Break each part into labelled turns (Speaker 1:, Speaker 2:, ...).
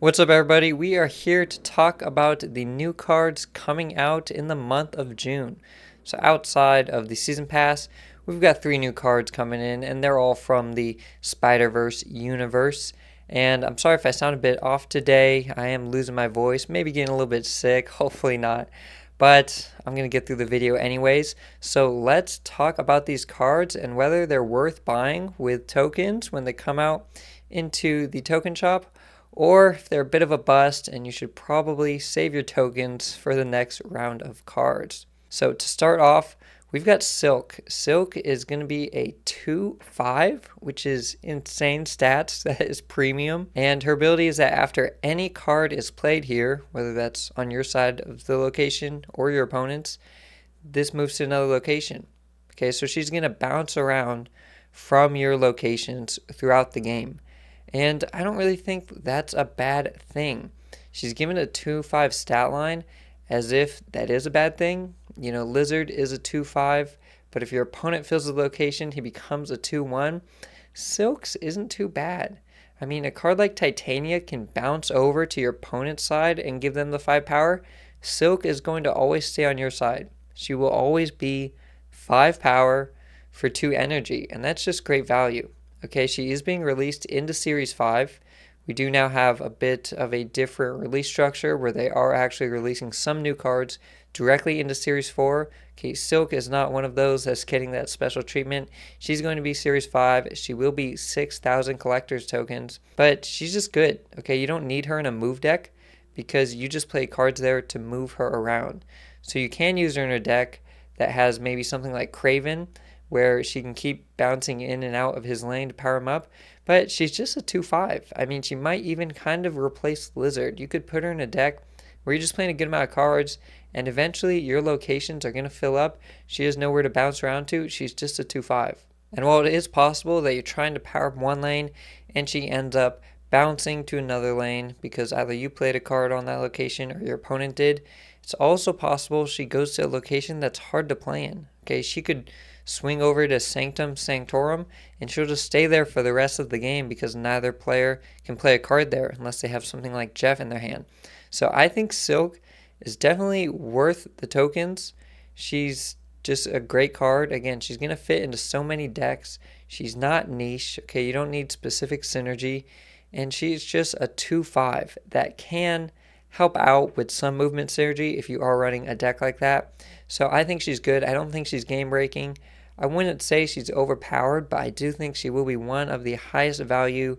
Speaker 1: What's up, everybody? We are here to talk about the new cards coming out in the month of June. So, outside of the Season Pass, we've got 3 new cards coming in, and they're all from the Spider-Verse universe. And I'm sorry if I sound a bit off today. I am losing my voice, maybe getting a little bit sick, hopefully not. But I'm going to get through the video anyways. So, let's talk about these cards and whether they're worth buying with tokens when they come out into the token shop, or if they're a bit of a bust and you should probably save your tokens for the next round of cards. So to start off, we've got Silk. Silk is going to be a 2/5, which is insane stats. That is premium. And her ability is that after any card is played here, whether that's on your side of the location or your opponent's, this moves to another location. Okay, so she's going to bounce around from your locations throughout the game. And I don't really think that's a bad thing. She's given a 2/5 stat line as if that is a bad thing. You know, Lizard is a 2/5, but if your opponent fills the location, he becomes a 2/1. Silks isn't too bad. I mean, a card like Titania can bounce over to your opponent's side and give them the 5 power. Silk is going to always stay on your side. She will always be 5 power for 2 energy, and that's just great value. Okay, she is being released into Series 5. We do now have a bit of a different release structure where they are actually releasing some new cards directly into Series 4. Okay, Silk is not one of those that's getting that special treatment. She's going to be Series 5. She will be 6,000 collector's tokens, but she's just good. Okay, you don't need her in a move deck because you just play cards there to move her around. So you can use her in a deck that has maybe something like Craven, where she can keep bouncing in and out of his lane to power him up, but she's just a 2/5. I mean, she might even kind of replace Lizard. You could put her in a deck where you're just playing a good amount of cards, and eventually your locations are going to fill up. She has nowhere to bounce around to. She's just a 2/5. And while it is possible that you're trying to power up one lane and she ends up bouncing to another lane because either you played a card on that location or your opponent did, it's also possible she goes to a location that's hard to play in. Okay, she could swing over to Sanctum Sanctorum, and she'll just stay there for the rest of the game because neither player can play a card there unless they have something like Jeff in their hand. So I think Silk is definitely worth the tokens. She's just a great card. Again, she's going to fit into so many decks. She's not niche. Okay, you don't need specific synergy. And she's just a 2/5 that can help out with some movement synergy if you are running a deck like that. So I think she's good. I don't think she's game breaking. I wouldn't say she's overpowered, but I do think she will be one of the highest value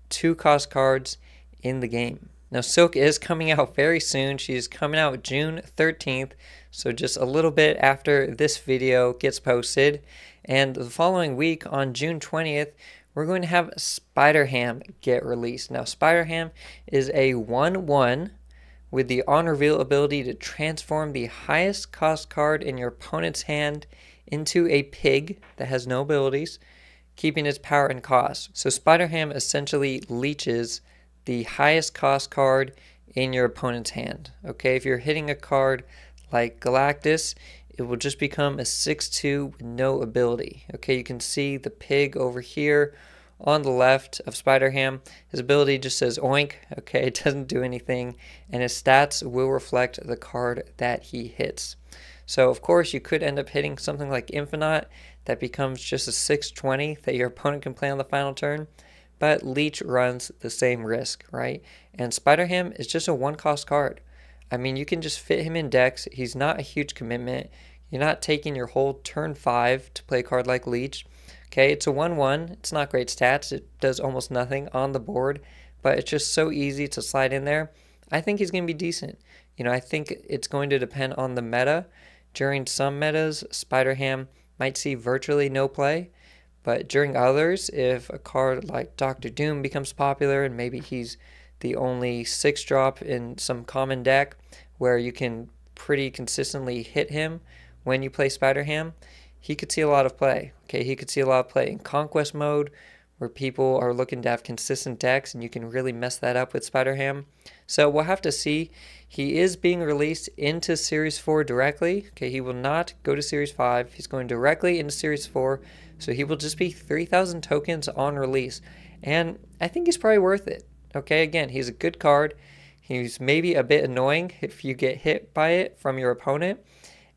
Speaker 1: 2-cost cards in the game. Now, Silk is coming out very soon. She's coming out June 13th, so just a little bit after this video gets posted. And the following week, on June 20th, we're going to have Spider-Ham get released. Now, Spider-Ham is a 1/1 with the on reveal ability to transform the highest cost card in your opponent's hand into a pig that has no abilities, keeping its power and cost. So Spider-Ham essentially leeches the highest cost card in your opponent's hand. Okay, if you're hitting a card like Galactus, it will just become a 6/2 with no ability. Okay, you can see the pig over here on the left of Spider-Ham. His ability just says oink. Okay, it doesn't do anything, and his stats will reflect the card that he hits. So of course you could end up hitting something like Infinite that becomes just a 6/20 that your opponent can play on the final turn, but Leech runs the same risk, right? And Spider-Ham is just a 1-cost card. I mean, you can just fit him in decks. He's not a huge commitment. You're not taking your whole turn 5 to play a card like Leech. Okay, it's a 1/1. It's not great stats. It does almost nothing on the board, but it's just so easy to slide in there. I think he's going to be decent. I think it's going to depend on the meta. During some metas, Spider-Ham might see virtually no play, but during others, if a card like Doctor Doom becomes popular and maybe he's the only 6-drop in some common deck where you can pretty consistently hit him when you play Spider-Ham, he could see a lot of play. Okay, he could see a lot of play in Conquest mode, where people are looking to have consistent decks, and you can really mess that up with Spider-Ham. So we'll have to see. He is being released into Series 4 directly. Okay, he will not go to Series 5. He's going directly into Series 4, so he will just be 3,000 tokens on release. And I think he's probably worth it. Okay, again, he's a good card. He's maybe a bit annoying if you get hit by it from your opponent,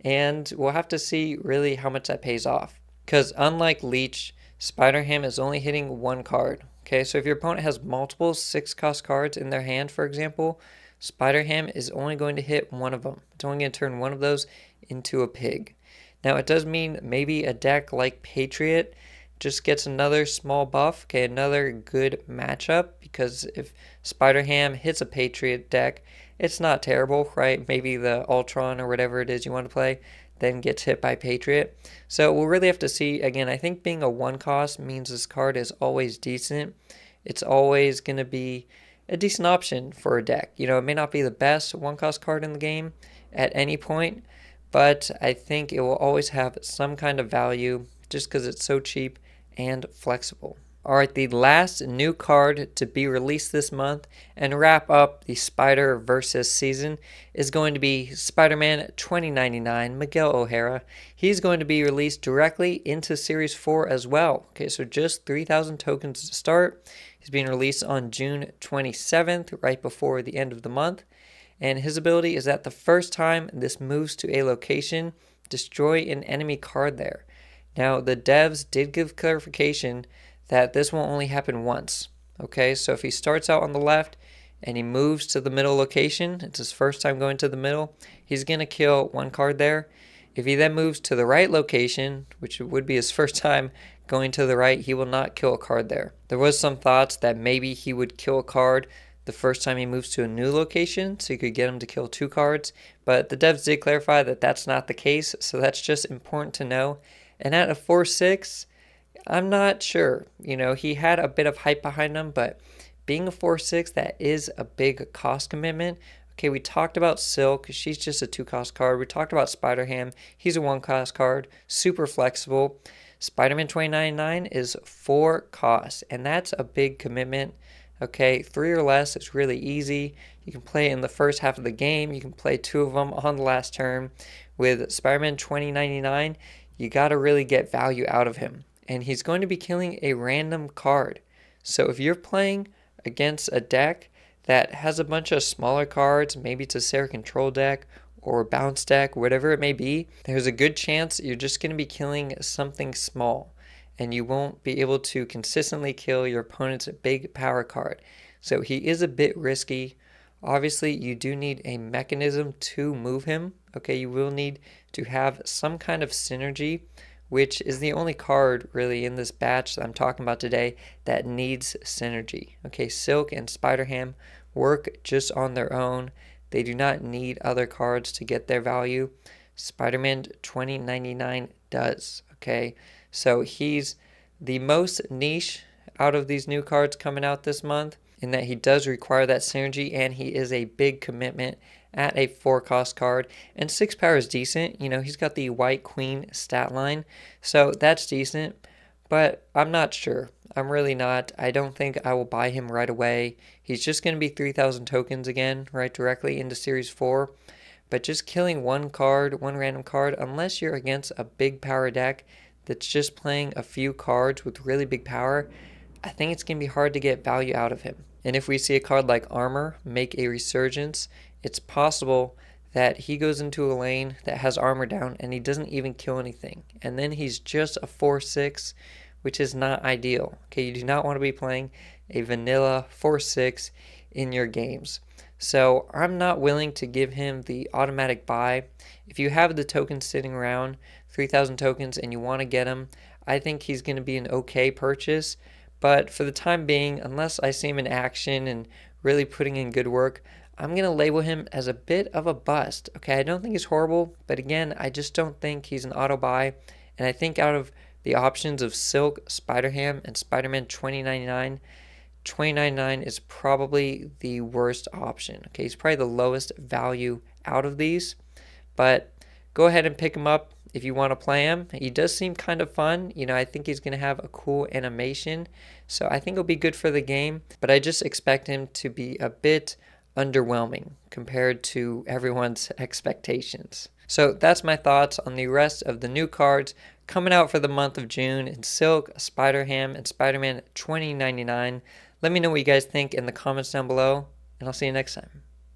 Speaker 1: and we'll have to see really how much that pays off. Because unlike Leech, Spider Ham is only hitting one card. Okay, so if your opponent has multiple 6-cost cards in their hand, for example, Spider Ham is only going to hit one of them. It's only going to turn one of those into a pig. Now, it does mean maybe a deck like Patriot just gets another small buff, okay, another good matchup, because if Spider Ham hits a Patriot deck, it's not terrible, right? Maybe the Ultron or whatever it is you want to play then gets hit by Patriot. So we'll really have to see. Again, I think being a 1-cost means this card is always decent. It's always going to be a decent option for a deck. It may not be the best 1-cost card in the game at any point, but I think it will always have some kind of value just because it's so cheap and flexible. Alright, the last new card to be released this month and wrap up the Spider-Verse season is going to be Spider-Man 2099 Miguel O'Hara. He's going to be released directly into Series 4 as well. Okay, so just 3,000 tokens to start. He's being released on June 27th, right before the end of the month. And his ability is that the first time this moves to a location, destroy an enemy card there. Now, the devs did give clarification that this will only happen once. Okay, so if he starts out on the left and he moves to the middle location, it's his first time going to the middle, he's going to kill one card there. If he then moves to the right location, which would be his first time going to the right, he will not kill a card there. There was some thoughts that maybe he would kill a card the first time he moves to a new location, so you could get him to kill 2 cards, but the devs did clarify that that's not the case, so that's just important to know. And at a 4/6, I'm not sure. He had a bit of hype behind him, but being a 4/6, that is a big cost commitment. Okay, we talked about Silk. She's just a 2-cost card. We talked about Spider-Ham. He's a 1-cost card. Super flexible. Spider-Man 2099 is 4 costs, and that's a big commitment. Okay, 3 or less is really easy. You can play in the first half of the game. You can play 2 of them on the last turn. With Spider-Man 2099, you got to really get value out of him. And he's going to be killing a random card. So if you're playing against a deck that has a bunch of smaller cards, maybe it's a Sarah Control deck or a Bounce deck, whatever it may be, there's a good chance you're just going to be killing something small. And you won't be able to consistently kill your opponent's big power card. So he is a bit risky. Obviously, you do need a mechanism to move him. Okay, you will need to have some kind of synergy, which is the only card really in this batch that I'm talking about today that needs synergy. Okay, Silk and Spider-Ham work just on their own. They do not need other cards to get their value. Spider-Man 2099 does. Okay, so he's the most niche out of these new cards coming out this month in that he does require that synergy and he is a big commitment at a 4-cost card. And 6 power is decent. He's got the White Queen stat line, so that's decent. But I'm not sure. I'm really not. I don't think I will buy him right away. He's just going to be 3,000 tokens again, right directly into Series 4. But just killing one random card, unless you're against a big power deck that's just playing a few cards with really big power, I think it's going to be hard to get value out of him. And if we see a card like Armor make a resurgence, it's possible that he goes into a lane that has armor down and he doesn't even kill anything. And then he's just a 4/6, which is not ideal. Okay, you do not want to be playing a vanilla 4/6 in your games. So I'm not willing to give him the automatic buy. If you have the tokens sitting around, 3,000 tokens, and you want to get him, I think he's going to be an okay purchase. But for the time being, unless I see him in action and really putting in good work, I'm going to label him as a bit of a bust. Okay, I don't think he's horrible, but again, I just don't think he's an auto buy. And I think out of the options of Silk, Spider-Ham, and Spider-Man 2099, 2099 is probably the worst option. Okay, he's probably the lowest value out of these, but go ahead and pick him up if you want to play him. He does seem kind of fun. I think he's going to have a cool animation, so I think it'll be good for the game, but I just expect him to be a bit underwhelming compared to everyone's expectations. So that's my thoughts on the rest of the new cards coming out for the month of June in Silk, Spider-Ham, and Spider-Man 2099. Let me know what you guys think in the comments down below, and I'll see you next time.